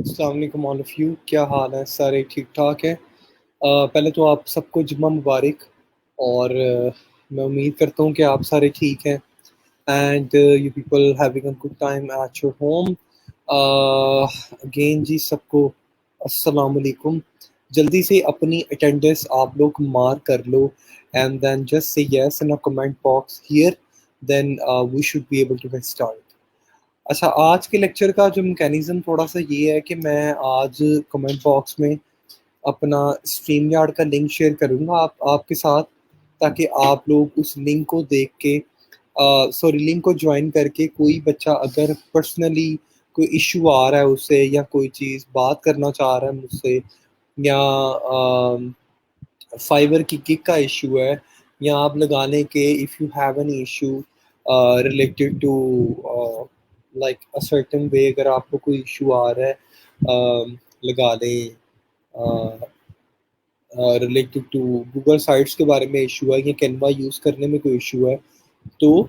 अस्सलाम वालेकुम all of you, क्या हाल है? सारे ठीक-ठाक हैं? पहले तो आप सबको जुम्मा मुबारक और मैं उम्मीद करता हूँ कि आप सारे ठीक हैं and you people having a good time at your home. Again जी सबको अस्सलाम वालेकुम। जल्दी से अपनी अटेंडेंस आप लोग मार्क कर लो and then just say yes in a comment box here, then we should be able to get start. अच्छा, आज के लेक्चर का जो मैकेनिज़्म थोड़ा-सा ये है कि मैं आज कमेंट बॉक्स में अपना स्ट्रीम यार्ड का लिंक शेयर करूँगा आपके साथ, ताकि आप लोग उस लिंक को देख के सॉरी लिंक को जॉइन करके कोई बच्चा अगर पर्सनली कोई इश्यू आ रहा है उसे या कोई चीज़ बात करना चाह रहा है मुझसे या फाइबर की किक का इश्यू है या आप लगा लें कि if you have any issue related to like a certain way, अगर आपको कोई इश्यू आ रहा है लगा लें रिलेटेड टू गूगल साइट्स के बारे में इशू है या कैनवा यूज़ करने में कोई इशू है, तो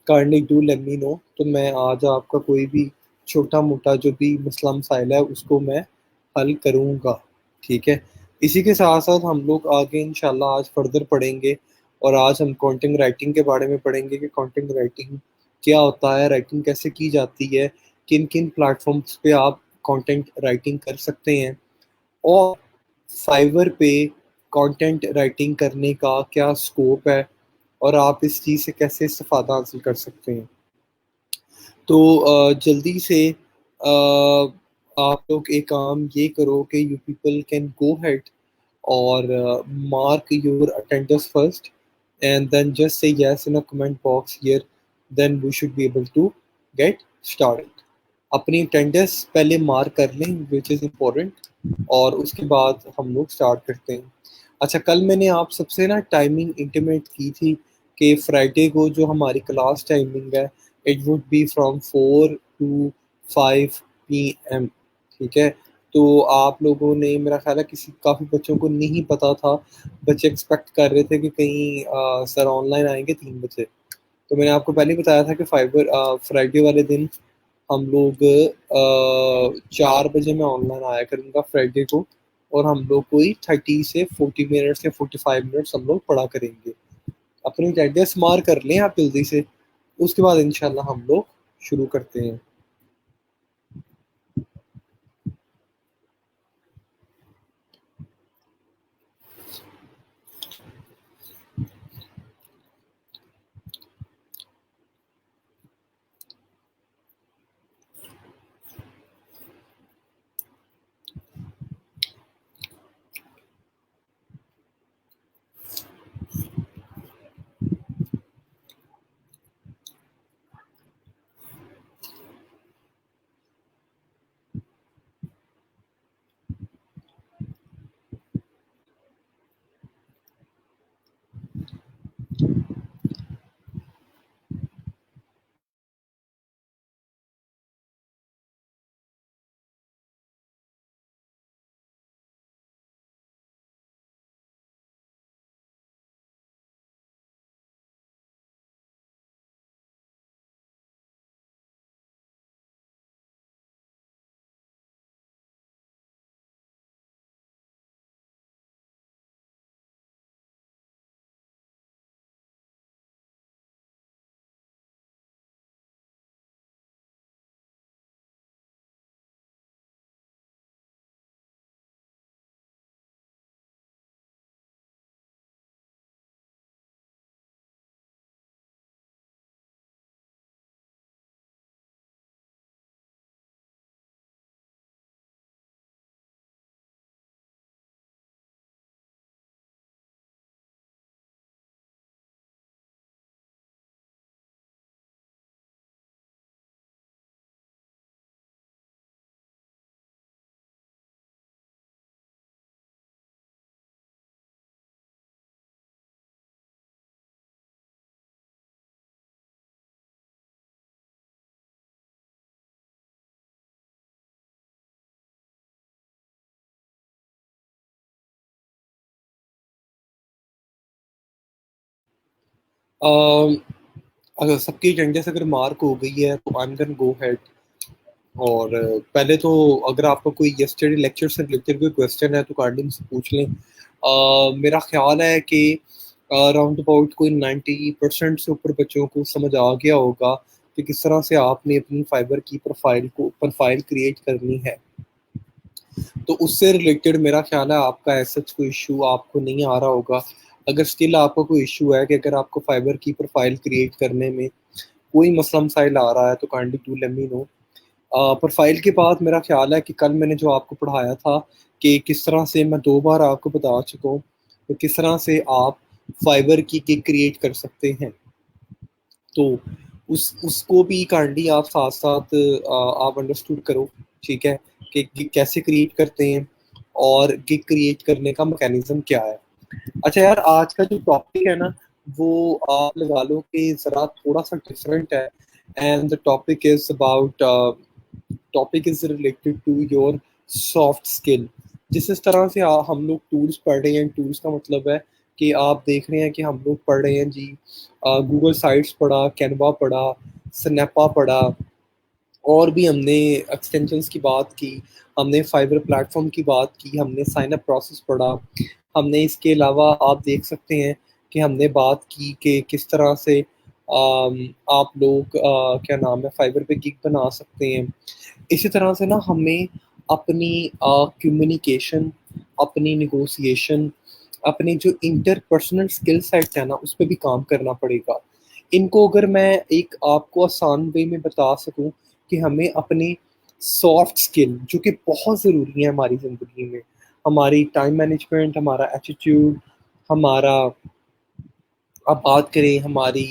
kindly do let me no. तो मैं आज आपका कोई भी छोटा मोटा जो भी मसला मसाइल है उसको मैं हल करूँगा, ठीक है। इसी के साथ साथ हम लोग आगे इंशाल्लाह आज फर्दर पढ़ेंगे और आज हम कंटेंट राइटिंग के बारे में पढ़ेंगे कि कंटेंट राइटिंग क्या होता है, राइटिंग कैसे की जाती है, किन किन प्लेटफॉर्म्स पे आप कंटेंट राइटिंग कर सकते हैं और फाइवर पे कंटेंट राइटिंग करने का क्या स्कोप है और आप इस चीज़ से कैसे इस्तेफ़ादा हासिल कर सकते हैं। तो जल्दी से आप लोग एक काम ये करो कि you people can go head और mark your attendance first and then just say yes in a comment box here, then we should be able to get started। अपनी अटेंडेंस पहले मार्क कर लें विच इज़ इम्पोर्टेंट और उसके बाद हम लोग स्टार्ट करते हैं। अच्छा, कल मैंने आप सबसे ना टाइमिंग इंटीमेट की थी कि फ्राइडे को जो हमारी क्लास टाइमिंग है it would be from 4 to 5 PM, ठीक है। तो आप लोगों ने मेरा ख़्याल है किसी काफ़ी बच्चों को नहीं पता था, बच्चे एक्सपेक्ट कर रहे थे कि कहीं सर ऑनलाइन आएँगे 3 बजे। तो मैंने आपको पहले ही बताया था कि फ्राइडे वाले दिन हम लोग 4 बजे मैं ऑनलाइन आया करूँगा फ्राइडे को और हम लोग कोई 30 से 40 मिनट्स या 45 मिनट्स हम लोग पढ़ा करेंगे। अपनी अटेंडेंस मार्क कर लें आप जल्दी से, उसके बाद इंशाल्लाह हम लोग शुरू करते हैं। अम, अगर सबकी अटेंडेंस अगर मार्क हो गई है तो आई एम गोना गो हेड और पहले तो अगर आपका कोई यस्टरडे लेक्चर से रिलेटेड कोई क्वेश्चन है तो काइंडली मुझसे पूछ लें। मेरा ख्याल है कि अराउंड अबाउट कोई 90% से ऊपर बच्चों को समझ आ गया होगा कि किस तरह से आपने अपनी फाइबर की प्रोफाइल क्रिएट करनी है। तो उससे रिलेटेड मेरा ख्याल है आपका ऐसा कोई इशू आपको नहीं आ रहा होगा। अगर स्टिल आपका कोई इशू है कि अगर आपको फाइबर की प्रोफाइल क्रिएट करने में कोई मसला मसाइल आ रहा है तो kindly do let me no. Profile के बाद मेरा ख्याल है कि कल मैंने जो आपको पढ़ाया था कि किस तरह से, मैं 2 बार आपको बता चुका हूँ कि किस तरह से आप फाइबर की किक क्रिएट कर सकते हैं। तो उसको भी काइंडली आप साथ साथ आप अंडरस्टूड करो, ठीक है, कि गिग कैसे क्रिएट करते हैं और गिग क्रिएट करने का मैकेनिज्म क्या है। अच्छा यार, आज का जो टॉपिक है ना, वो आप लगा लो कि ज़रा थोड़ा सा डिफरेंट है। And the topic is related to your soft skill. जिस तरह से हम लोग टूल्स पढ़ रहे हैं, टूल्स का मतलब है कि आप देख रहे हैं कि हम लोग पढ़ रहे हैं जी, गूगल साइट्स पढ़ा, कैनवा पढ़ा, स्नैपा पढ़ा, और भी हमने एक्सटेंशंस की बात की, हमने फाइबर प्लेटफॉर्म की बात की, हमने साइन अप प्रोसेस पढ़ा। हमने इसके अलावा आप देख सकते हैं कि हमने बात की कि किस तरह से आप लोग क्या नाम है, फाइबर पे गिग बना सकते हैं। इसी तरह से ना हमें अपनी कम्युनिकेशन, अपनी निगोसिएशन, अपनी जो इंटरपर्सनल स्किल सेट है ना, उस पर भी काम करना पड़ेगा। इनको अगर मैं एक आपको आसान वे में बता सकूं कि हमें अपनी सॉफ्ट स्किल जो कि बहुत ज़रूरी है हमारी ज़िंदगी में, हमारी टाइम मैनेजमेंट, हमारा एटीट्यूड, हमारा, अब बात करें हमारी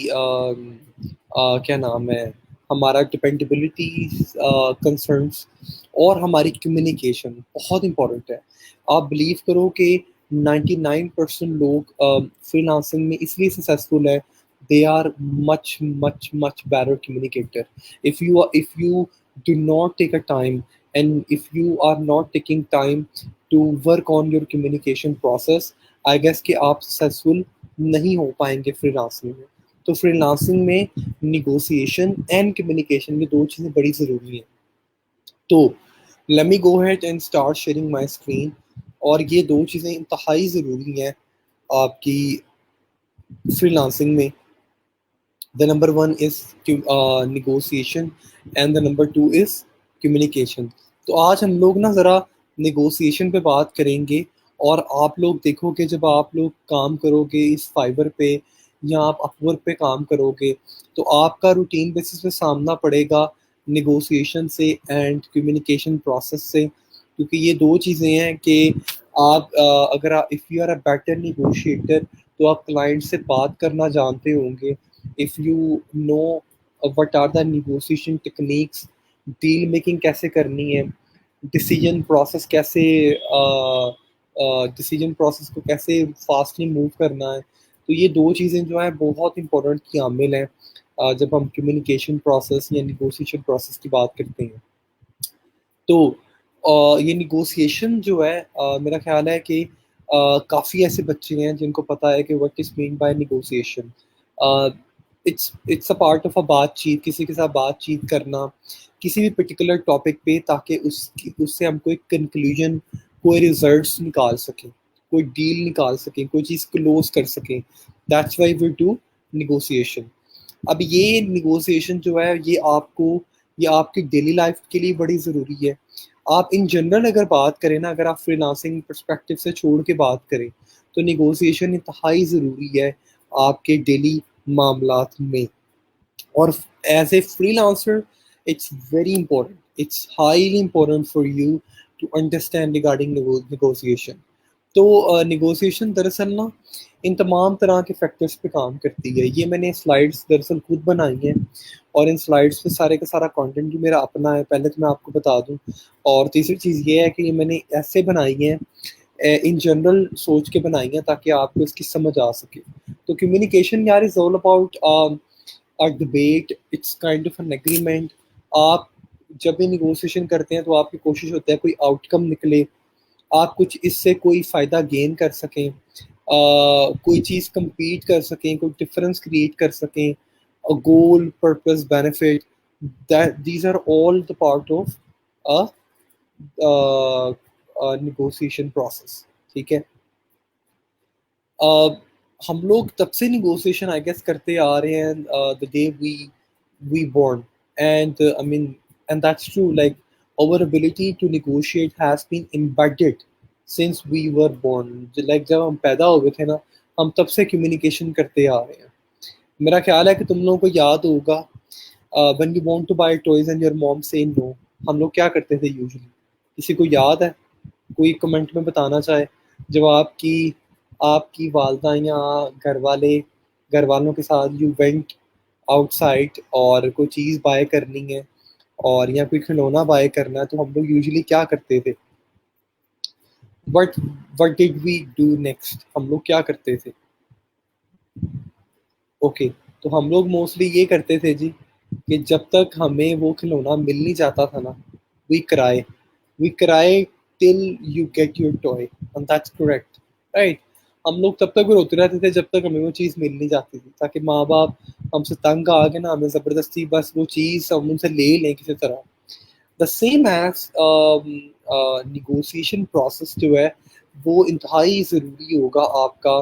क्या नाम है, हमारा डिपेंडेबिलिटी कंसर्न्स, और हमारी कम्युनिकेशन बहुत इंपॉर्टेंट है। आप बिलीव करो कि 99% लोग फ्रीलांसिंग में इसलिए सक्सेसफुल है, they are much much much better communicator. If you do not take a time, and if you are not taking time to work on your communication process, I guess कि आप successful नहीं हो पाएंगे freelancing में। तो freelancing में negotiation and communication, ये दो चीज़ें बड़ी ज़रूरी हैं। तो let me go ahead and start sharing my screen. और ये दो चीज़ें इंतहाई ज़रूरी हैं आपकी फ्रीलांसिंग में। The number one is negotiation, and the number two is communication. तो आज हम लोग ना ज़रा निगोसिएशन पे बात करेंगे। और आप लोग देखोगे, जब आप लोग काम करोगे इस फाइबर पे या आप अपवर्क पे काम करोगे, तो आपका रूटीन बेसिस पे सामना पड़ेगा निगोसिएशन से एंड कम्युनिकेशन प्रोसेस से। क्योंकि ये दो चीज़ें हैं कि आप अगर आप, if you are a better negotiator, तो आप क्लाइंट से बात करना जानते होंगे। If you know what are the negotiation techniques, deal making कैसे करनी है, डिसीजन प्रोसेस कैसे, डिसीजन प्रोसेस को कैसे फास्टली मूव करना है। तो ये दो चीज़ें जो हैं बहुत इंपॉर्टेंट की आमिल हैं जब हम कम्युनिकेशन प्रोसेस या नेगोशिएशन प्रोसेस की बात करते हैं। तो ये नेगोशिएशन जो है, मेरा ख्याल है कि काफ़ी ऐसे बच्चे हैं जिनको पता है कि what is mean by negotiation. It's a part of a बातचीत, किसी के साथ बातचीत करना किसी भी पर्टिकुलर टॉपिक पे, ताकि उससे हम कोई कंक्लूजन, कोई रिजल्ट्स निकाल सकें, कोई डील निकाल सकें, कोई चीज़ क्लोज कर सकें। That's why we do negotiation. अब ये नेगोशिएशन जो है, ये आपकी डेली लाइफ के लिए बड़ी ज़रूरी है। आप इन जनरल अगर बात करें ना, अगर आप फ्रीलांसिंग पर्सपेक्टिव से छोड़ के बात करें, तो नेगोशिएशन इंतहाई ज़रूरी है आपके डेली मामलात में। और as a freelancer, it's very important, it's highly important for you to understand regarding negotiation. तो नेगोशिएशन दरअसल ना इन तमाम तरह के फैक्टर्स पे काम करती है। ये मैंने स्लाइड्स दरअसल खुद बनाई हैं, और इन स्लाइड्स पे सारे का सारा कंटेंट भी मेरा अपना है, पहले तो मैं आपको बता दूं। और तीसरी चीज़ ये है कि ये मैंने ऐसे बनाई हैं, इन जनरल सोच के बनाई हैं, ताकि आपको इसकी समझ आ सके। तो कम्युनिकेशन यार is all about a debate, it's kind of an agreement. आप जब भी निगोशिएशन करते हैं तो आपकी कोशिश होता है कोई आउटकम निकले, आप कुछ इससे कोई फ़ायदा गेन कर सकें, कोई चीज़ compete कर सकें, कोई डिफरेंस क्रिएट कर सकें, goal, purpose, benefit, that these are all the part of a, negotiation process. ठीक है. uh, हम लोग तब से निगोशिएशन आई गेस करते आ रहे हैं the day we born. And I mean, and that's true, like our ability to negotiate has been embedded since we were born. like जब हम पैदा हो गए थे ना, हम तब से कम्युनिकेशन करते आ रहे हैं. मेरा ख्याल है कि तुम लोगों को याद होगा, when you want to buy toys and your mom say no, हम लोग क्या करते थे यूजुअली. किसी को याद है? कोई कमेंट में बताना चाहे. जब आपकी आपकी वालदा या घर वालों के साथ यू वेंट आउटसाइड और कोई चीज़ बाय करनी है और या कोई खिलौना बाय करना है, तो हम लोग यूजुअली क्या करते थे? What what did we do next? हम लोग क्या करते थे? ओके, तो हम लोग मोस्टली ये करते थे जी, कि जब तक हमें वो खिलौना मिल नहीं जाता था ना, we cry we cry till you get your toy. And that's correct, right. हम लोग तब तक रोते रहते थे जब तक हमें वो चीज़ मिल नहीं जाती थी, ताकि माँ बाप हमसे तंग आ गए ना, हमें ज़बरदस्ती बस वो चीज़ हम उनसे ले लें किसी तरह. The same as negotiation process जो है, वो इंतहाई ज़रूरी होगा आपका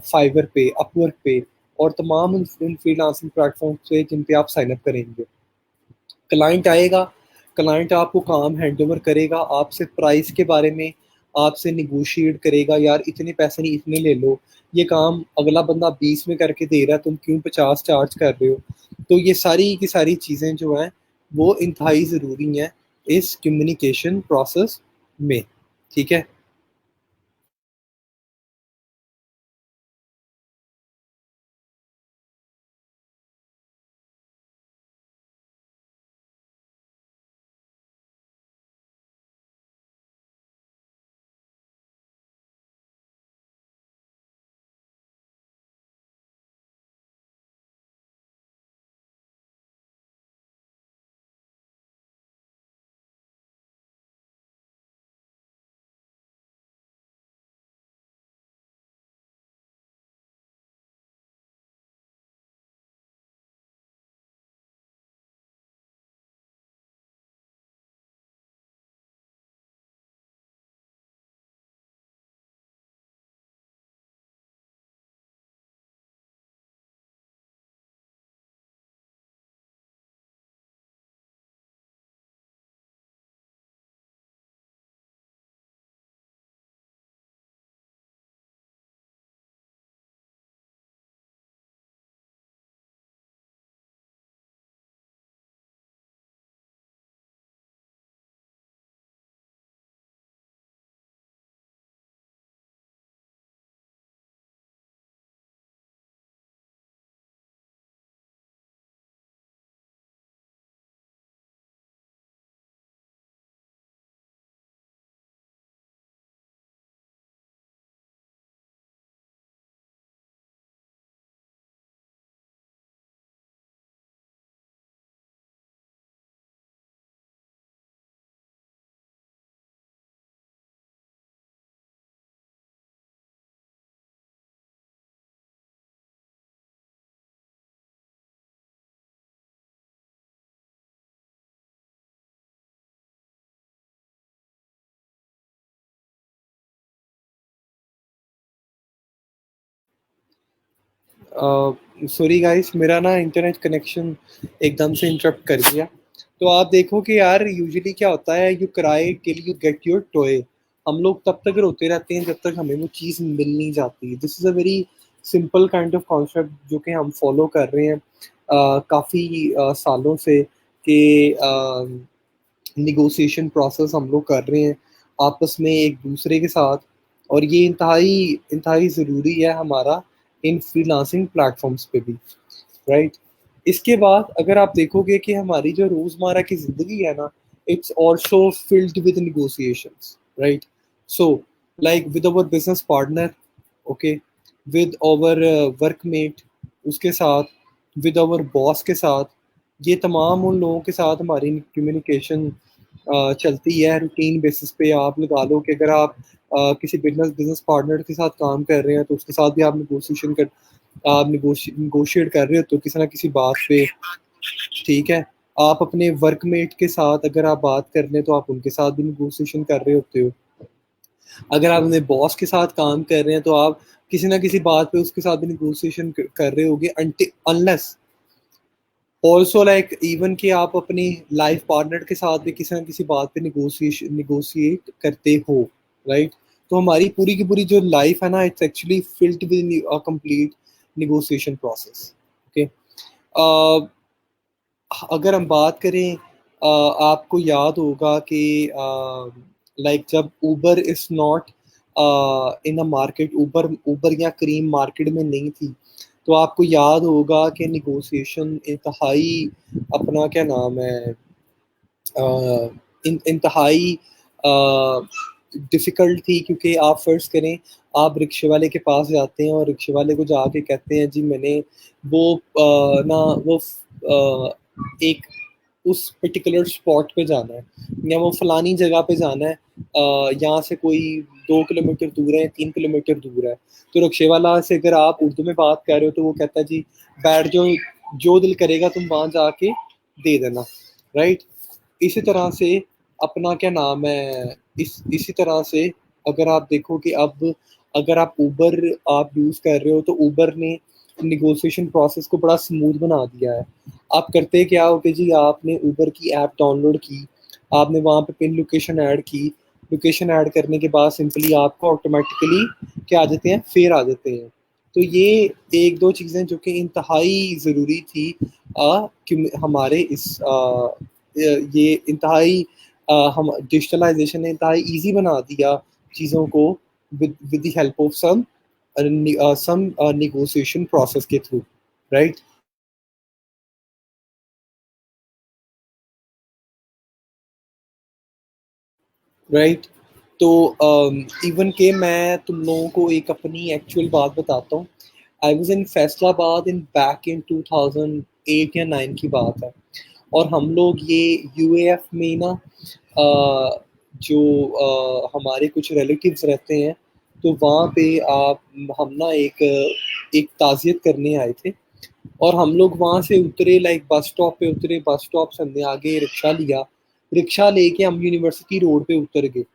फाइवर पे, अपवर्क पे और तमाम इन फ्रीलांसिंग प्लेटफॉर्म पे जिन पे आप साइन अप करेंगे. क्लाइंट आएगा, क्लाइंट आपको काम हैंड ओवर करेगा, आपसे प्राइस के बारे में आपसे निगोशिएट करेगा, यार इतने पैसे नहीं इतने ले लो, ये काम अगला बंदा 20 में करके दे रहा है, तुम क्यों 50 चार्ज कर रहे हो. तो ये सारी की सारी चीज़ें जो हैं वो इंतहाई ज़रूरी हैं इस कम्युनिकेशन प्रोसेस में. ठीक है. सॉरी गाइस, मेरा ना इंटरनेट कनेक्शन एकदम से इंटरप्ट कर दिया. तो आप देखो कि यार यूजुअली क्या होता है, you cry till you get your toy. हम लोग तब तक रोते रहते हैं जब तक हमें वो चीज़ मिल नहीं जाती. This is a very simple kind of concept जो कि हम फॉलो कर रहे हैं काफ़ी सालों से, कि निगोशिएशन प्रोसेस हम लोग कर रहे हैं आपस में एक दूसरे के साथ. और ये इंतहाई इंतहाई ज़रूरी है हमारा इन फ्रीलांसिंग प्लेटफॉर्म्स पे भी, राइट. इसके बाद अगर आप देखोगे कि हमारी जो रोज़मर्रा की ज़िंदगी है ना, it's also filled with negotiations, right. So like with our business partner, okay, with our workmate, उसके साथ, विद आवर बॉस के साथ, ये तमाम उन लोगों के साथ हमारी कम्युनिकेशन चलती है रूटीन बेसिस पे. आप लगा लो कि अगर आप किसी बिजनेस बिजनेस पार्टनर के साथ काम कर रहे हैं, तो उसके साथ भी आप निगोशिएट कर रहे हो तो किसी ना किसी बात पे. ठीक है। आप अपने वर्कमेट के साथ अगर आप बात कर रहे हैं तो आप उनके साथ भी निगोशिएशन कर रहे होते हो। अगर आप अपने बॉस के साथ काम कर रहे हैं तो आप किसी ना किसी बात पे उसके साथ भी निगोशिएशन कर रहे होगे, अनलेस ऑल्सो लाइक इवन कि आप अपनी लाइफ पार्टनर के साथ भी किसी ना किसी बात पे निगोशिएट करते हो, राइट। तो हमारी पूरी की पूरी जो लाइफ है ना, it's actually filled with a complete negotiation process. Okay. अगर हम बात करें, आपको याद होगा कि लाइक जब Uber is not in a market, Uber Uber या करीम मार्केट में नहीं थी, तो आपको याद होगा कि निगोशिएशन इंतहाई, अपना क्या नाम है, इंतहाई डिफ़िकल्ट थी। क्योंकि आप फ़र्ज़ करें, आप रिक्शे वाले के पास जाते हैं और रिक्शे वाले को जाके कहते हैं जी मैंने वो ना वो एक उस पर्टिकुलर स्पॉट पे जाना है, या वो फलानी जगह पे जाना है, यहाँ से कोई 2 किलोमीटर दूर है, 3 किलोमीटर दूर है। तो रिक्शे वाला से अगर आप उर्दू में बात कर रहे हो तो वो कहता है जी बैठ जाओ, जो दिल करेगा तुम वहाँ जाके दे देना, राइट। इसी तरह से अपना क्या नाम है, इसी तरह से अगर आप देखो कि अब अगर आप ऊबर आप यूज़ कर रहे हो तो ऊबर ने निगोशिएशन प्रोसेस को बड़ा स्मूथ बना दिया है। आप करते क्या हो कि जी आपने ऊबर की ऐप डाउनलोड की, आपने वहाँ पे पिन लोकेशन ऐड की, लोकेशन ऐड करने के बाद सिंपली आपको ऑटोमेटिकली क्या आ जाते हैं, फेयर आ जाते हैं। तो ये एक दो चीज़ें जो कि इंतहाई ज़रूरी थी, कि हमारे इस ये इंतहाई हम डिजिटलाइजेशन ने इंतहाई ईजी बना दिया चीज़ों को, with the help of some negotiation process के थ्रू, राइट। राइट। तो इवन के मैं तुम लोगों को एक अपनी एक्चुअल बात बताता हूँ। I was in Faisalabad in back in 2008 या 9 की बात है। और हम लोग ये यूएएफ में ना, जो हमारे कुछ रिलेटिव्स रहते हैं, तो वहाँ पे आप हम ना एक ताज़ियत करने आए थे। और हम लोग वहाँ से उतरे, लाइक बस स्टॉप पे उतरे, बस स्टॉप से हमने आगे रिक्शा लिया, रिक्शा लेके हम यूनिवर्सिटी रोड पे उतर गए,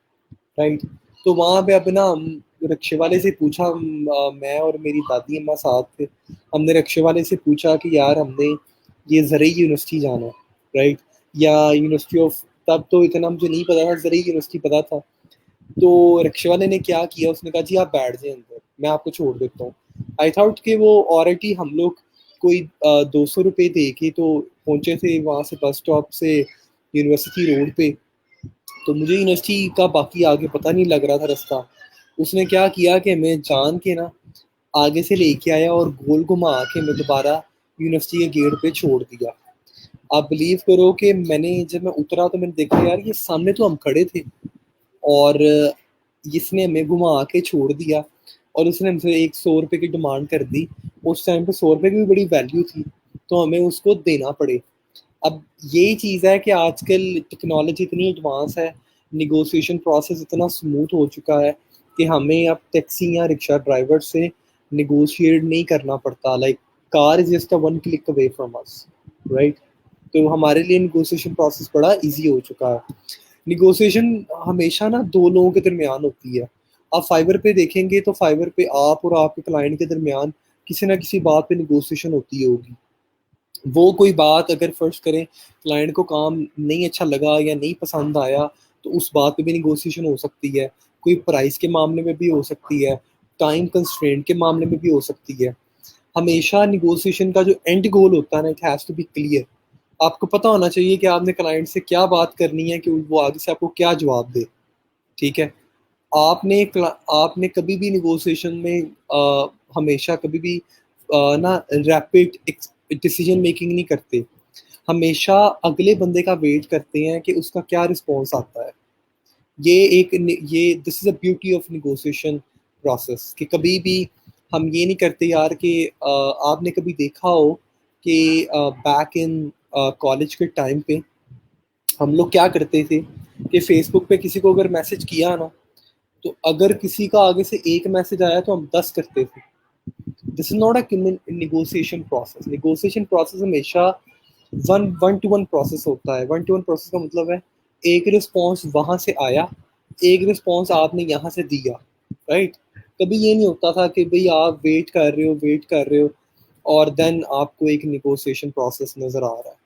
राइट। तो वहाँ पे अपना रिक्शे वाले से पूछा, मैं और मेरी दादी अम्मा साथ थे। हमने रिक्शे वाले से पूछा कि यार हमने ये ज़रई यूनिवर्सिटी जाना है, राइट, या यूनिवर्सिटी ऑफ, तब तो इतना मुझे नहीं पता था, ज़रई यूनिवर्सिटी पता था। तो रिक्शे वाले ने क्या किया, उसने कहा जी आप बैठ जाए अंदर, मैं आपको छोड़ देता हूँ। आई थॉट कि वो ऑलरेडी हम लोग कोई 200 रुपये दे के तो पहुंचे थे वहाँ से बस स्टॉप से यूनिवर्सिटी रोड पे। तो मुझे यूनिवर्सिटी का बाकी आगे पता नहीं लग रहा था रास्ता। उसने क्या किया कि मैं जान के ना आगे से लेके आया और गोल घुमा के मैं दोबारा यूनिवर्सिटी के गेट पे छोड़ दिया। आप बिलीव करो कि मैंने जब मैं उतरा तो मैंने देखा यार ये सामने तो हम खड़े थे, और इसने हमें घुमा के छोड़ दिया, और उसने हमसे 100 रुपये की डिमांड कर दी। उस टाइम पे 100 रुपये की भी बड़ी वैल्यू थी, तो हमें उसको देना पड़े। अब यही चीज़ है कि आजकल टेक्नोलॉजी इतनी एडवांस है, निगोशिएशन प्रोसेस इतना स्मूथ हो चुका है कि हमें अब टैक्सी या रिक्शा ड्राइवर से निगोशिएट नहीं करना पड़ता। Like car is just a one click away from us, right. तो हमारे लिए निगोशिएशन प्रोसेस बड़ा इजी हो चुका है। निगोशिएशन हमेशा ना दो लोगों के दरमियान होती है। आप फाइवर पे देखेंगे तो फाइवर पे आप और आपके क्लाइंट के दरमियान किसी ना किसी बात पे निगोशिएशन होती होगी। वो कोई बात अगर फर्स्ट करें, क्लाइंट को काम नहीं अच्छा लगा या नहीं पसंद आया, तो उस बात पे भी निगोशिएशन हो सकती है। कोई प्राइस के मामले में भी हो सकती है, टाइम कंस्ट्रेंट के मामले में भी हो सकती है। हमेशा निगोशिएशन का जो एंड गोल होता है ना, it has to be clear. आपको पता होना चाहिए कि आपने क्लाइंट से क्या बात करनी है कि वो आगे से आपको क्या जवाब दे, ठीक है। आपने कभी भी निगोशिएशन में हमेशा कभी भी ना रैपिड डिसीजन मेकिंग नहीं करते। हमेशा अगले बंदे का वेट करते हैं कि उसका क्या रिस्पॉन्स आता है। ये एक ये this is a beauty of negotiation process, कि कभी भी हम ये नहीं करते यार कि आपने कभी देखा हो कि बैक इन कॉलेज के टाइम पे हम लोग क्या करते थे कि फेसबुक पे किसी को अगर मैसेज किया ना, तो अगर किसी का आगे से एक मैसेज आया तो हम 10 करते थे। This is not a negotiation process. Negotiation process हमेशा one one two one process होता है। वन टू वन प्रोसेस का मतलब है एक रिस्पॉन्स वहां से आया, एक रिस्पॉन्स आपने यहाँ से दिया, राइट। कभी ये नहीं होता था कि भाई आप वेट कर रहे हो और देन आपको एक निगोशिएशन प्रोसेस नजर आ रहा है।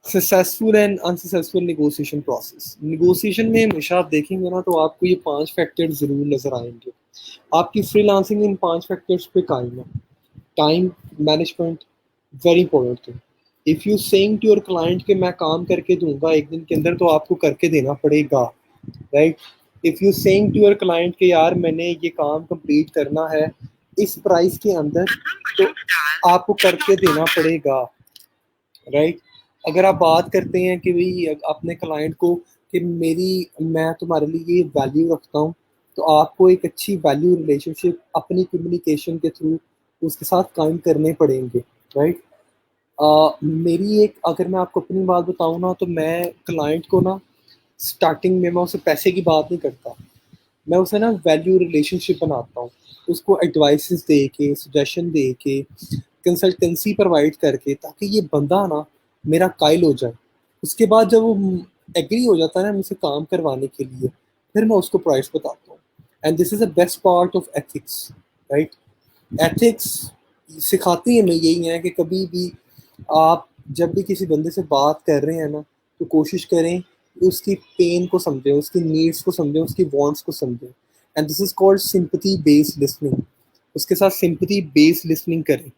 Successful and unsuccessful negotiation process, negotiation में हमेशा आप देखेंगे ना तो आपको ये 5 फैक्टर जरूर नजर आएंगे। आपकी फ्रीलांसिंग इन 5 फैक्टर्स पे कायम है। Time management, very important thing. If you saying to your client कि मैं काम करके दूंगा एक दिन के अंदर, तो आपको करके देना पड़ेगा, right. If you saying to your client कि यार मैंने ये काम कंप्लीट करना है इस प्राइस के अंदर, तो आपको करके देना पड़ेगा, राइट। अगर आप बात करते हैं कि भाई अपने क्लाइंट को कि मेरी मैं तुम्हारे लिए ये वैल्यू रखता हूँ, तो आपको एक अच्छी वैल्यू रिलेशनशिप अपनी कम्युनिकेशन के थ्रू उसके साथ कायम करने पड़ेंगे, राइट। मेरी एक, अगर मैं आपको अपनी बात बताऊँ ना, तो मैं क्लाइंट को ना स्टार्टिंग में मैं उसे पैसे की बात नहीं करता, मैं उसे ना वैल्यू रिलेशनशिप बनाता हूँ। उसको एडवाइसेस दे के, सजेशन दे के, कंसल्टेंसी प्रोवाइड करके, ताकि ये बंदा ना मेरा कायल हो जाए। उसके बाद जब वो एग्री हो जाता है ना मुझसे काम करवाने के लिए, फिर मैं उसको प्राइस बताता हूँ। And this is the best part of ethics, right. Ethics सिखाती है हमें यही है कि कभी भी आप जब भी किसी बंदे से बात कर रहे हैं ना, तो कोशिश करें कि उसकी पेन को समझें, उसकी नीड्स को समझें, उसकी वांट्स को समझें। And this is called sympathy based listening. उसके साथ सिंपथी बेस्ड लिसनिंग करें,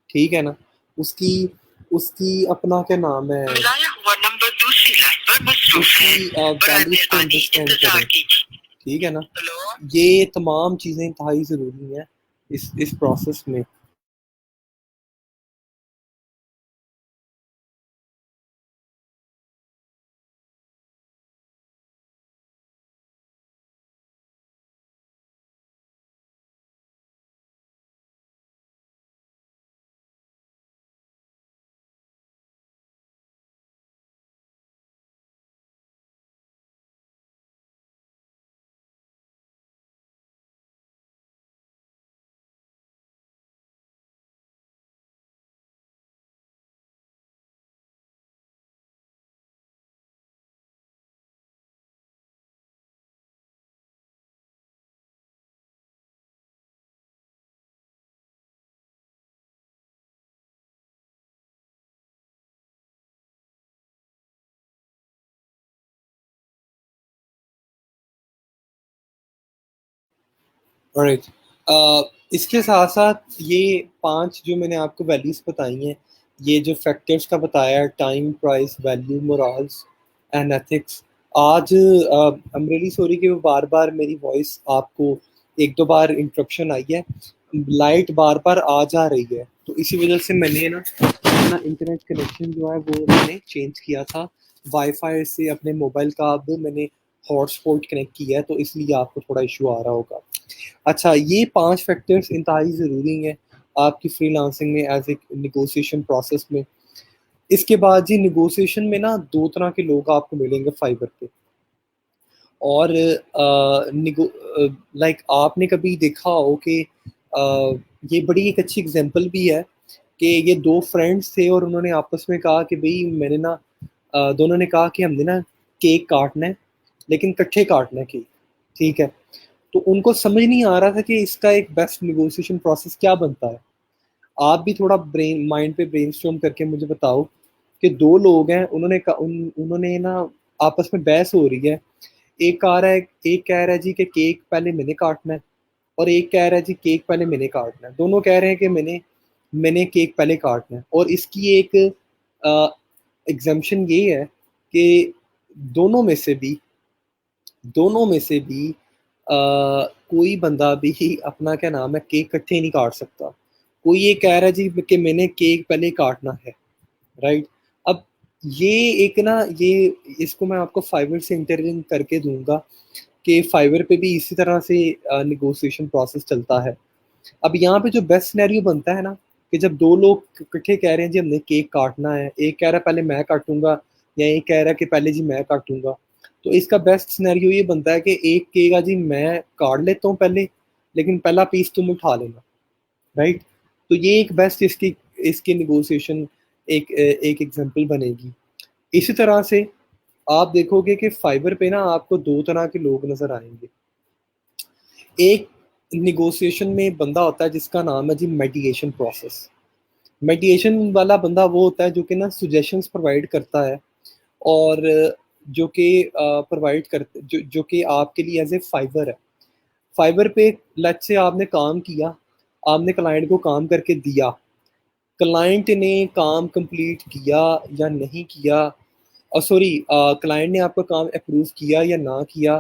ठीक है ना। उसकी उसकी अपना क्या नाम है, मिलाया हुआ नंबर दूसरी लाइन पर मसरूफ है, उसकी वैल्यूज को अंडरस्टैंड करें, ठीक है ना। ये तमाम चीज़ें इंतहाई ज़रूरी हैं इस प्रोसेस में। राइट। इसके साथ साथ ये 5 जो मैंने आपको वैल्यूज बताई हैं, ये जो फैक्टर्स का बताया, time, price, value, morals and ethics. आज आई एम रियली सॉरी कि वो बार बार मेरी वॉइस आपको एक दो बार इंटरप्शन आई है। लाइट बार बार आ जा रही है, तो इसी वजह से मैंने ना अपना इंटरनेट कनेक्शन जो है वो मैंने चेंज किया था। वाईफाई से अपने मोबाइल का अब मैंने हॉटस्पॉट कनेक्ट किया है, तो इसलिए आपको थोड़ा इशू आ रहा होगा। अच्छा, ये 5 फैक्टर्स इंतहाई ज़रूरी हैं आपकी फ्रीलांसिंग में एज ए नेगोशिएशन प्रोसेस में। इसके बाद जी नेगोशिएशन में ना 2 तरह के लोग आपको मिलेंगे फाइवर पे। और लाइक आपने कभी देखा हो कि ये बड़ी एक अच्छी एग्जांपल भी है कि ये 2 फ्रेंड्स थे और उन्होंने आपस में कहा कि भई मैंने ना दोनों ने कहा कि हमने ना केक काटना है, लेकिन इकट्ठे काटना है केक, ठीक है। तो उनको समझ नहीं आ रहा था कि इसका एक बेस्ट नेगोशिएशन प्रोसेस क्या बनता है। आप भी थोड़ा ब्रेन माइंड पे ब्रेनस्टॉर्म करके मुझे बताओ कि 2 लोग हैं, उन्होंने ना आपस में बहस हो रही है। एक कह रहा है जी कि केक पहले मैंने काटना है, और एक कह रहा है जी केक पहले मैंने काटना है। दोनों कह रहे हैं कि मैंने मैंने केक पहले काटना है। और इसकी एक एग्जाम्पशन ये है कि दोनों में से भी दोनों में से भी कोई बंदा भी अपना क्या नाम है केक इकट्ठे नहीं काट सकता। कोई ये कह रहा है जी कि मैंने केक पहले काटना है, राइट। अब ये एक ना ये इसको मैं आपको फाइवर से इंटरव्यू करके दूंगा कि फाइवर पे भी इसी तरह से निगोशिएशन प्रोसेस चलता है। अब यहाँ पे जो बेस्ट सिनेरियो बनता है ना, कि जब 2 लोग इकट्ठे कह रहे हैं जी हमने केक काटना है, एक कह रहा है पहले मैं काटूंगा, या एक कह रहा है कि पहले जी मैं काटूंगा। तो इसका बेस्ट सिनेरियो ये बनता है कि एक कहेगा जी मैं काट लेता हूँ पहले, लेकिन पहला पीस तुम उठा लेना, राइट। तो ये एक बेस्ट इसकी इसकी निगोशिएशन एक एग्जांपल बनेगी। इसी तरह से आप देखोगे कि फाइबर पे ना आपको दो तरह के लोग नजर आएंगे। एक निगोशिएशन में बंदा होता है जिसका नाम है जी मेडिएशन प्रोसेस। मेडिएशन वाला बंदा वो होता है जो कि ना सुजेशंस प्रोवाइड करता है, और जो कि प्रोवाइड कर जो कि आपके लिए एज ए फाइबर है। फाइबर पे लेट्स से आपने काम किया, आपने क्लाइंट को काम करके दिया, क्लाइंट ने काम कंप्लीट किया या नहीं किया, और सॉरी क्लाइंट ने आपका काम अप्रूव किया या ना किया,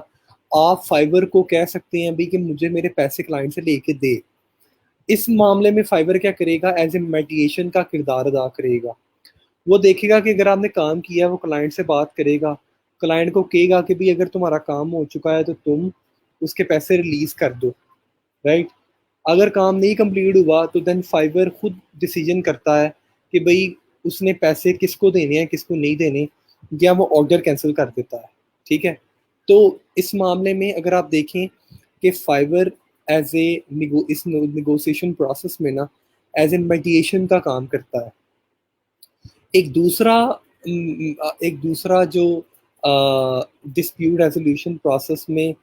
आप फाइबर को कह सकते हैं भाई कि मुझे मेरे पैसे क्लाइंट से लेके दे। इस मामले में फाइबर क्या करेगा, एज ए मेडिएशन का किरदार अदा करेगा। वो देखेगा कि अगर आपने काम किया, वो क्लाइंट से बात करेगा, क्लाइंट को कहेगा कि भाई अगर तुम्हारा काम हो चुका है तो तुम उसके पैसे रिलीज कर दो, राइट। अगर काम नहीं कंप्लीट हुआ तो देन फाइबर खुद डिसीजन करता है कि भाई उसने पैसे किसको देने हैं किसको नहीं देने, या वो ऑर्डर कैंसिल कर देता है। ठीक है। तो इस मामले में अगर आप देखें कि फाइबर एज ए इस निगोशिएशन प्रोसेस में ना एज ए मीडिएशन का काम करता है। एक दूसरा एक दूसरा जो डिस्प्यूट रेजोल्यूशन प्रोसेस में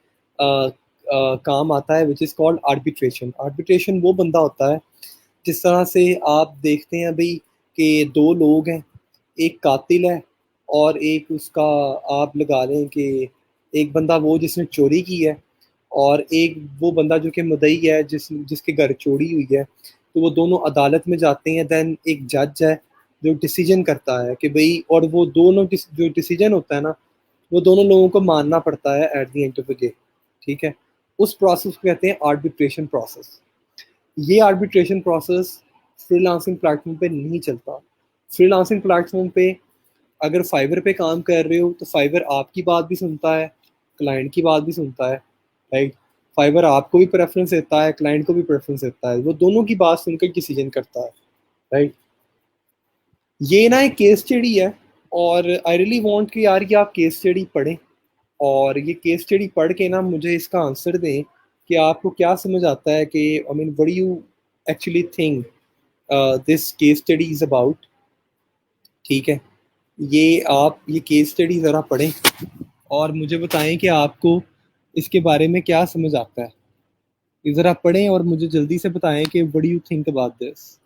काम आता है which is called arbitration. Arbitration वो बंदा होता है जिस तरह से आप देखते हैं भाई कि दो लोग हैं, एक कातिल है और एक उसका, आप लगा लें कि एक बंदा वो जिसने चोरी की है, और एक वो बंदा जो कि मुद्दई है जिसके घर चोरी हुई है। तो वो दोनों अदालत में जाते हैं, देन एक जज है जो डिसीजन करता है कि भाई, और वो दोनों जो डिसीजन होता है ना, वो दोनों लोगों को मानना पड़ता है at the end of the day. ठीक है। उस प्रोसेस को कहते हैं आर्बिट्रेशन प्रोसेस। ये आर्बिट्रेशन प्रोसेस फ्रीलांसिंग प्लेटफॉर्म पे नहीं चलता। फ्रीलांसिंग प्लेटफॉर्म पे अगर फाइवर पे काम कर रहे हो तो फाइवर आपकी बात भी सुनता है, क्लाइंट की बात भी सुनता है, राइट। फाइवर आपको भी प्रेफरेंस देता है, क्लाइंट को भी प्रेफरेंस देता है, वो दोनों की बात सुनकर डिसीजन करता है, राइट। ये ना एक केस स्टडी है, और आई रियली वांट कि यार कि आप केस स्टडी पढ़ें, और ये केस स्टडी पढ़ के ना मुझे इसका आंसर दें कि आपको क्या समझ आता है कि I mean what do you actually think this case study is about. ठीक है। ये आप ये केस स्टडी ज़रा पढ़ें और मुझे बताएं कि आपको इसके बारे में क्या समझ आता है। ये ज़रा पढ़ें और मुझे जल्दी से बताएं कि what do you think about this.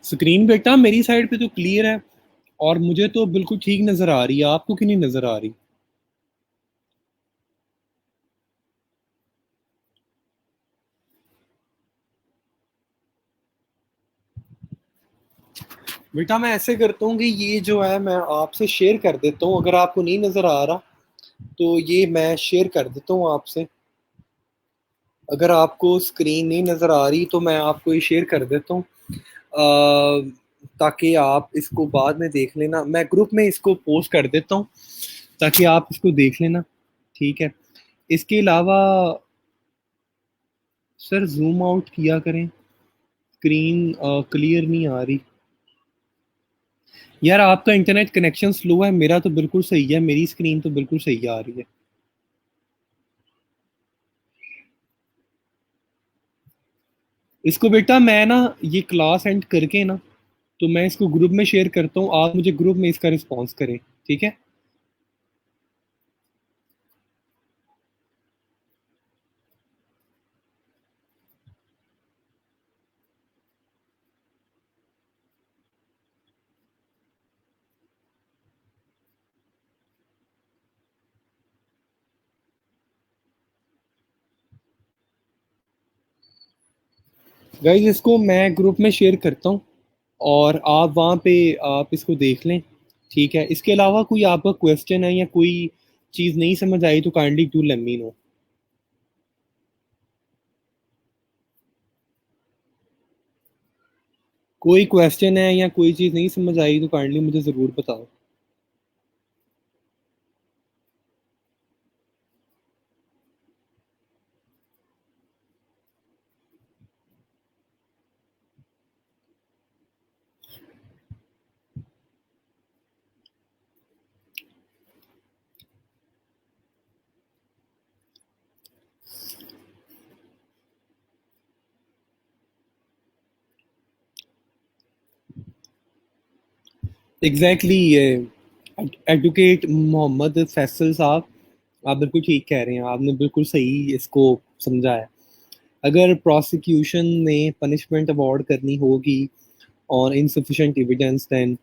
Screen बेटा मेरी साइड पे तो क्लियर है, और मुझे तो बिल्कुल ठीक नज़र आ रही है, आपको क्यों नहीं नज़र आ रही? बेटा मैं ऐसे करता हूँ कि ये जो है मैं आपसे शेयर कर देता हूँ, अगर आपको नहीं नज़र आ रहा तो ये मैं शेयर कर देता हूँ आपसे। अगर आपको स्क्रीन नहीं नज़र आ रही तो मैं आपको ये शेयर कर देता हूँ, ताकि आप इसको बाद में देख लेना। मैं ग्रुप में इसको पोस्ट कर देता हूँ ताकि आप इसको देख लेना, ठीक है। इसके अलावा सर जूम आउट किया करें, स्क्रीन क्लियर नहीं आ रही। यार आपका इंटरनेट कनेक्शन स्लो है, मेरा तो बिल्कुल सही है, मेरी स्क्रीन तो बिल्कुल सही आ रही है। इसको बेटा मैं ना ये क्लास एंड करके ना, तो मैं इसको ग्रुप में शेयर करता हूँ, आप मुझे ग्रुप में इसका रिस्पॉन्स करें, ठीक है। गाइज इसको मैं ग्रुप में शेयर करता हूँ और आप वहाँ पे आप इसको देख लें, ठीक है। इसके अलावा कोई आपका क्वेश्चन है या कोई चीज़ नहीं समझ आई तो kindly do let me no. कोई क्वेश्चन है या कोई चीज़ नहीं समझ आई तो काइंडली मुझे ज़रूर बताओ। एग्जैक्टली एडवोकेट मोहम्मद फैसल साहब, आप बिल्कुल ठीक कह रहे हैं, आपने बिल्कुल सही इसको समझा है। अगर प्रोसिक्यूशन ने पनिशमेंट अवॉर्ड करनी होगी on insufficient evidence, then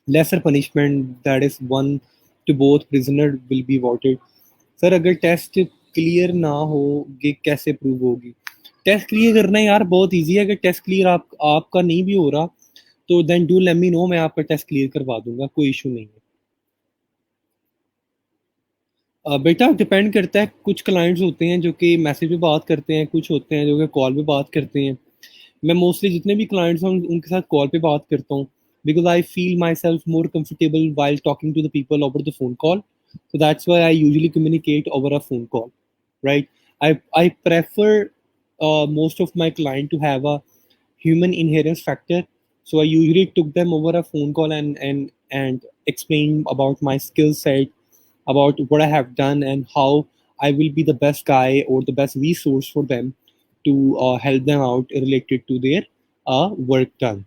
lesser punishment that is one two both prisoner will be awarded. Sir अगर टेस्ट क्लियर ना हो ये कैसे प्रूव होगी? टेस्ट क्लियर करना यार बहुत इजी है, अगर टेस्ट क्लियर आपका नहीं भी हो रहा तो then do let me know, मैं आपका टेस्ट क्लियर करवा दूंगा, कोई इशू नहीं है। बेटा डिपेंड करता है, कुछ क्लाइंट्स होते हैं जो कि मैसेज पे बात करते हैं, कुछ होते हैं जो कि कॉल पे बात करते हैं। मैं मोस्टली जितने भी क्लाइंट्स हैं उनके साथ कॉल पे बात करता हूँ, because I feel myself more comfortable while talking to the people over the phone call, so that's why I usually communicate over a phone call, right? I prefer most of my client to have a human inherence factor, so I usually took them over a phone call and explain about my skill set, about what I have done and how I will be the best guy or the best resource for them to help them out related to their work done.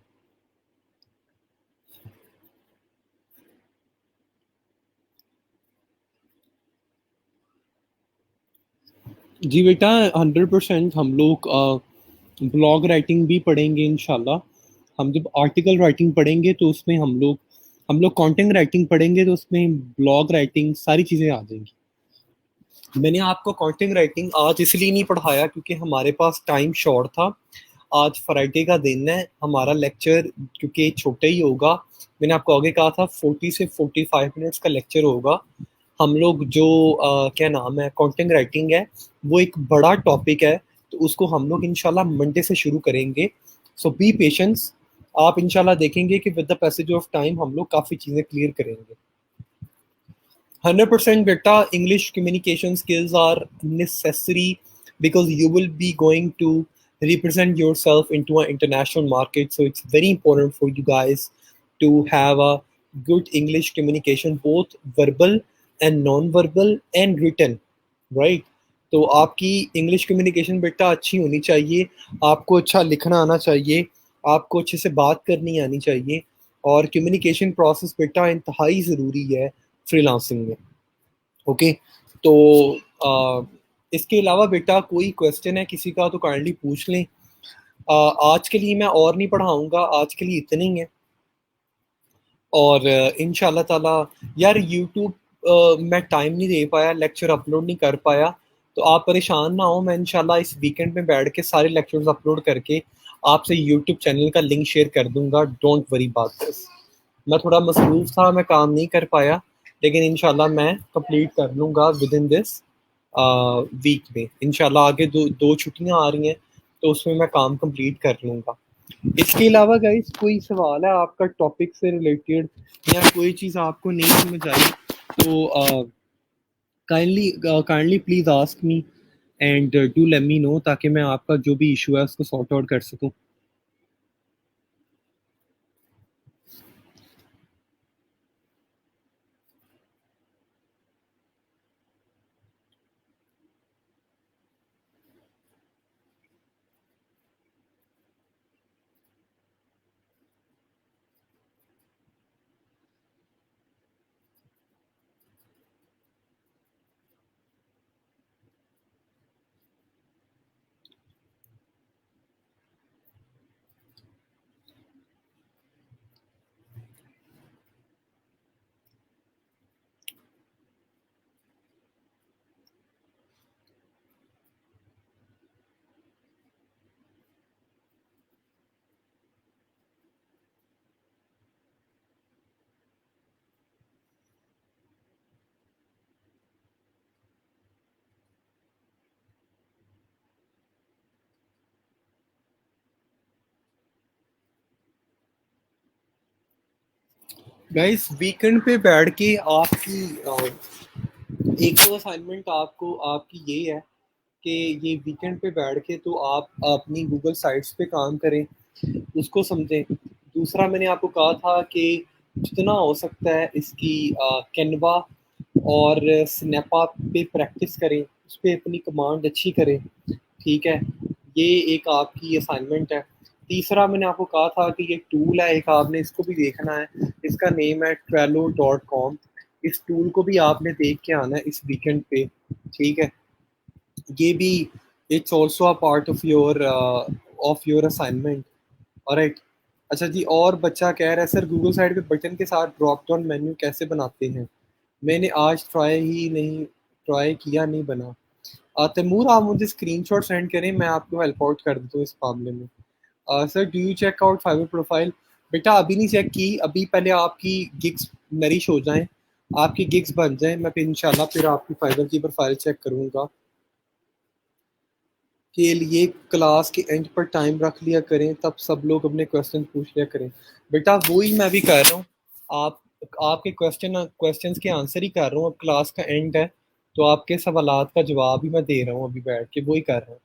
जी बेटा 100% हम लोग blog writing भी पढ़ेंगे इंशाल्लाह। हम जब article writing पढ़ेंगे तो उसमें हम लोग कंटेंट राइटिंग पढ़ेंगे तो उसमें ब्लॉग राइटिंग सारी चीज़ें आ जाएंगी। मैंने आपको कंटेंट राइटिंग आज इसलिए नहीं पढ़ाया क्योंकि हमारे पास टाइम शॉर्ट था। आज फ्राइडे का दिन है, हमारा लेक्चर क्योंकि छोटा ही होगा, मैंने आपको आगे कहा था 40 से 45 मिनट्स का लेक्चर होगा। हम लोग जो क्या नाम है कंटेंट राइटिंग है वो एक बड़ा टॉपिक है, तो उसको हम लोग इंशाल्लाह मंडे से शुरू करेंगे। सो बी पेशेंस, आप इंशाल्लाह देखेंगे कि with the passage of time हम लोग काफ़ी चीज़ें क्लियर करेंगे। 100% beta English communication skills are necessary because you will be going to represent yourself into an international market, so it's very important for you guys to have a good English communication, both verbal and non-verbal and written, right? तो आपकी English communication बेटा अच्छी होनी चाहिए, आपको अच्छा लिखना आना चाहिए, आपको अच्छे से बात करनी आनी चाहिए, और कम्युनिकेशन प्रोसेस बेटा इंतहाई ज़रूरी है फ्रीलांसिंग में। ओके, तो इसके अलावा बेटा कोई क्वेश्चन है किसी का तो काइंडली पूछ लें। आज के लिए मैं और नहीं पढ़ाऊंगा, आज के लिए इतने ही है। और इंशाल्लाह ताला यार यूट्यूब मैं टाइम नहीं दे पाया, लेक्चर अपलोड नहीं कर पाया, तो आप परेशान ना हो, मैं इंशाल्लाह इस वीकेंड में बैठ के सारे लेक्चर्स अपलोड करके आपसे यूट्यूब चैनल का लिंक शेयर कर दूंगा, डोंट वरी अबाउट दिस। मैं थोड़ा मसरूफ था, मैं काम नहीं कर पाया, लेकिन इंशाल्लाह मैं कंप्लीट कर लूँगा विद इन दिस वीक में। इंशाल्लाह आगे दो छुट्टियां आ रही हैं, तो उसमें मैं काम कंप्लीट कर लूँगा। इसके अलावा गाइस कोई सवाल है आपका टॉपिक से रिलेटेड, या कोई चीज़ आपको नहीं समझ आई, तो kindly please ask me and do let me no, ताकि मैं आपका जो भी इशू है उसको सॉर्ट आउट कर सकूं। गाइस वीकेंड पे बैठ के आपकी एक तो असाइनमेंट आपको आपकी ये है कि ये वीकेंड पे बैठ के तो आप अपनी गूगल साइट्स पे काम करें, उसको समझें। दूसरा मैंने आपको कहा था कि जितना हो सकता है इसकी कैनवा और स्नैपा पे प्रैक्टिस करें, उस पर अपनी कमांड अच्छी करें, ठीक है। ये एक आपकी असाइनमेंट है। तीसरा मैंने आपको कहा था कि ये टूल है एक, आपने इसको भी देखना है। इसका नेम है trello.com। इस टूल को भी आपने देख के आना है इस वीकेंड पे, ठीक है। ये भी it's also a part of your assignment, alright. अच्छा जी, और बच्चा कह रहा है सर गूगल साइड पे बटन के साथ ड्रॉप डाउन मेन्यू कैसे बनाते हैं? मैंने आज ट्राई किया, नहीं बना। तैमूर आप मुझे स्क्रीनशॉट सेंड करें, मैं आपको हेल्प आउट कर देता हूँ इस मामले में। Sir do you check out Fiverr profile? बेटा अभी नहीं चेक की, अभी पहले आपकी गिग्स नरिश हो जाएं, आपकी गिग्स बन जाएं, मैं फिर इंशाल्लाह फिर आपकी फाइवर की प्रोफाइल चेक करूँगा। के लिए क्लास के एंड पर टाइम रख लिया करें, तब सब लोग अपने क्वेश्चन पूछ लिया करें। बेटा वही मैं भी कर रहा हूँ, आप आपके क्वेश्चंस के आंसर ही कर रहा हूँ। अब क्लास का एंड है, तो आपके सवालात का जवाब ही मैं दे रहा हूँ, अभी बैठ के वही कर रहा हूँ।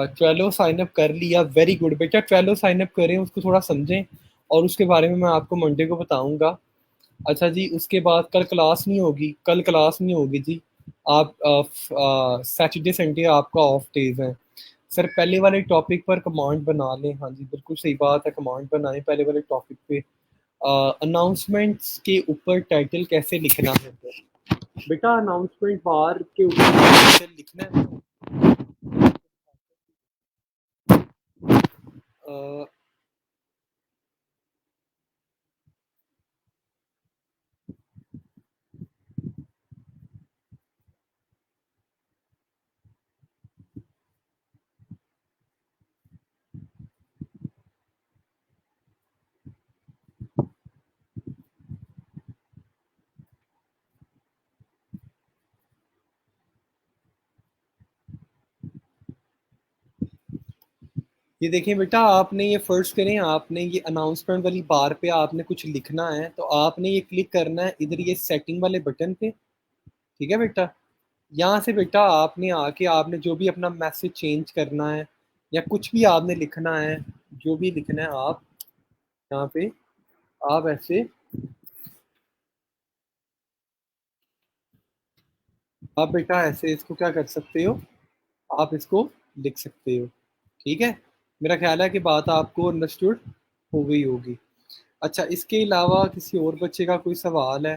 ट्वेल्व साइन अप कर लिया, वेरी गुड बेटा। ट्वेल्व साइन अप करें, उसको थोड़ा समझें, और उसके बारे में मैं आपको मंडे को बताऊंगा। अच्छा जी, उसके बाद कल क्लास नहीं होगी, कल क्लास नहीं होगी जी। आप सैटरडे संडे आपका ऑफ डेज है। सर पहले वाले टॉपिक पर कमांड बना लें, हाँ जी बिल्कुल सही बात है, कमांड बनाएं पहले वाले टॉपिक पे। अनाउंसमेंट्स के ऊपर टाइटल कैसे लिखना है? बेटा अनाउंसमेंट बार के ऊपर टाइटल लिखना है। अ, ये देखिए बेटा, आपने ये फर्स्ट करें, आपने ये अनाउंसमेंट वाली बार पे आपने कुछ लिखना है, तो आपने ये क्लिक करना है इधर ये सेटिंग वाले बटन पे, ठीक है बेटा। यहाँ से बेटा आपने आके आपने जो भी अपना मैसेज चेंज करना है, या कुछ भी आपने लिखना है, जो भी लिखना है आप यहाँ पे, आप ऐसे, आप बेटा ऐसे इसको क्या कर सकते हो, आप इसको लिख सकते हो, ठीक है। मेरा ख्याल है कि बात आपको अंडरस्टूड हो गई होगी। अच्छा, इसके अलावा किसी और बच्चे का कोई सवाल है?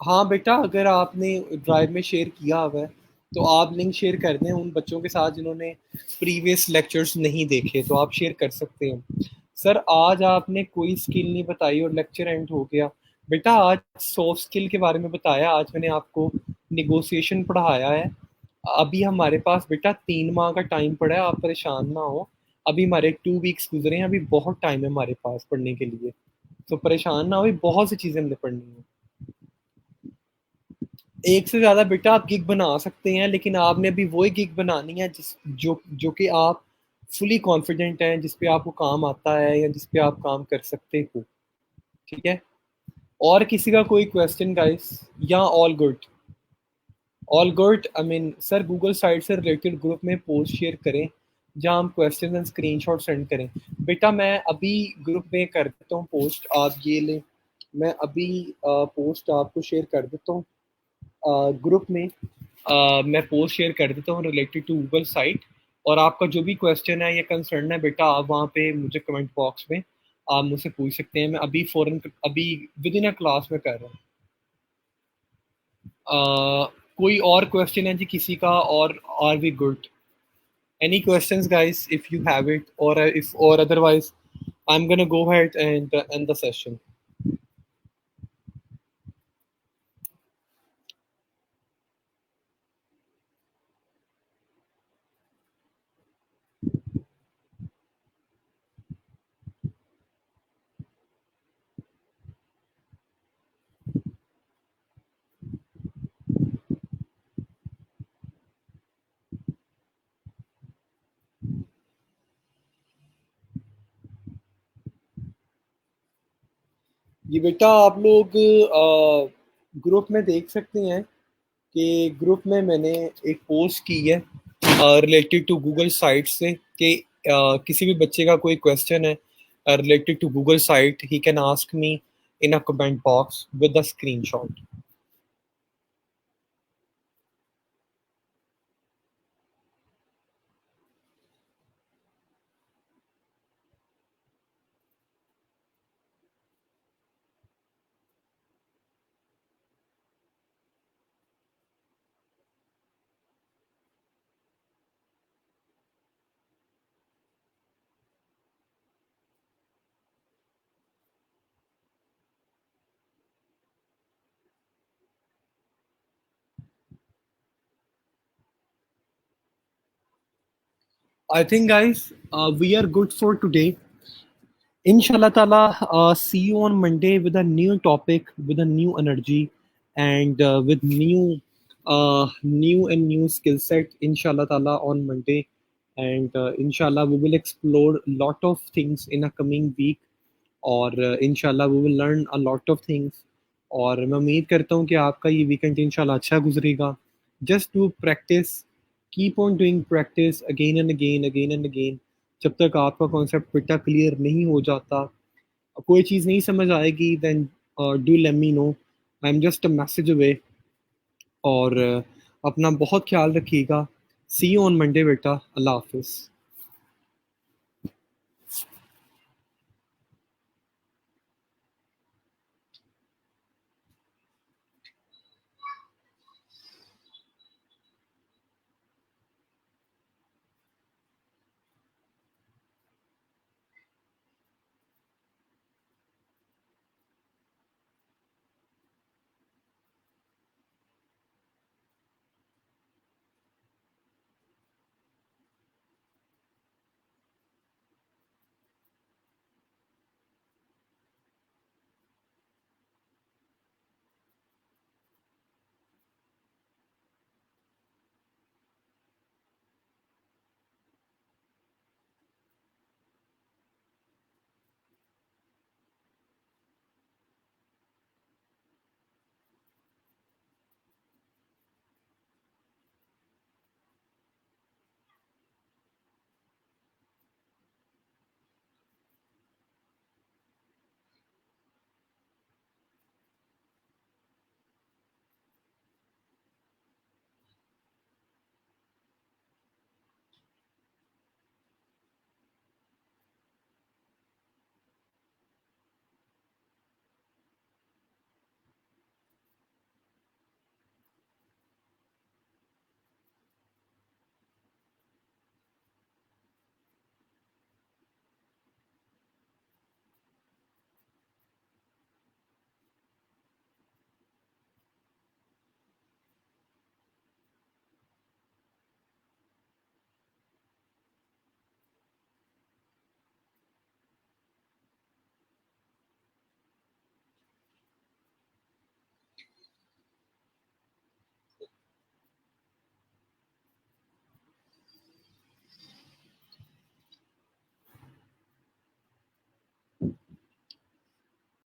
हाँ बेटा, अगर आपने ड्राइव में शेयर किया हुआ है, तो आप लिंक शेयर कर दें उन बच्चों के साथ जिन्होंने प्रीवियस लेक्चर्स नहीं देखे, तो आप शेयर कर सकते हैं। सर आज आपने कोई स्किल नहीं बताई और लेक्चर एंड हो गया। बेटा आज सॉफ्ट स्किल के बारे में बताया, आज मैंने आपको निगोशिएशन पढ़ाया है। अभी हमारे पास बेटा 3 माह का टाइम पड़ा है, आप परेशान ना हो। अभी हमारे 2 वीक्स गुजरे हैं, अभी बहुत टाइम है हमारे पास पढ़ने के लिए। तो परेशान ना हो, अभी बहुत सी चीजें हमने पढ़नी है। एक से ज्यादा बेटा आप गिग बना सकते हैं, लेकिन आपने अभी वही गिग बनानी है जिस जो जो कि आप फुली कॉन्फिडेंट हैं, जिस पे आपको काम आता है या जिस पे आप काम कर सकते हो। ठीक है। और किसी का कोई क्वेश्चन गाइस, या all good? All good. I mean sir, Google site से रिलेटेड ग्रुप में पोस्ट शेयर करें जहाँ हम क्वेश्चन एंड स्क्रीनशॉट सेंड करें। बेटा मैं अभी ग्रुप में कर देता हूँ पोस्ट, आप ये लें। मैं अभी पोस्ट आपको शेयर कर देता हूँ ग्रुप में। मैं पोस्ट शेयर कर देता हूँ रिलेटेड टू गूगल साइट। और आपका जो भी क्वेश्चन है या कंसर्न है बेटा, आप वहाँ पे मुझे कमेंट बॉक्स में आप मुझसे पूछ सकते हैं। मैं अभी फ़ौरन अभी विद इन अ क्लास में कर रहा हूँ। कोई और क्वेश्चन है जी किसी का? और are we good? Any questions guys if you have it, और इफ और otherwise I am gonna go ahead and end the session. ये बेटा आप लोग ग्रुप में देख सकते हैं कि ग्रुप में मैंने एक पोस्ट की है रिलेटेड टू गूगल साइट से कि किसी भी बच्चे का कोई क्वेश्चन है related to Google site, he can ask me in a comment box with the screenshot. I think guys we are good for today. Inshallah Ta'ala, see you on Monday with a new topic, with a new energy, and with new skill set. Inshallah Ta'ala on Monday, and Inshallah we will explore a lot of things in a coming week, और इंशाल्लाह we will learn a lot of things। और मैं उम्मीद करता हूँ कि आपका ये वीकेंड इंशाल्लाह अच्छा गुजरेगा। Just do practice, keep on doing practice again and again, again and again, जब तक आपका कॉन्सेप्ट बेटा क्लियर नहीं हो जाता। कोई चीज़ नहीं समझ आएगी then do let me know, I am just a message away. और अपना बहुत ख्याल रखिएगा। सी यू ऑन मंडे बेटा, अल्लाह हाफिज़।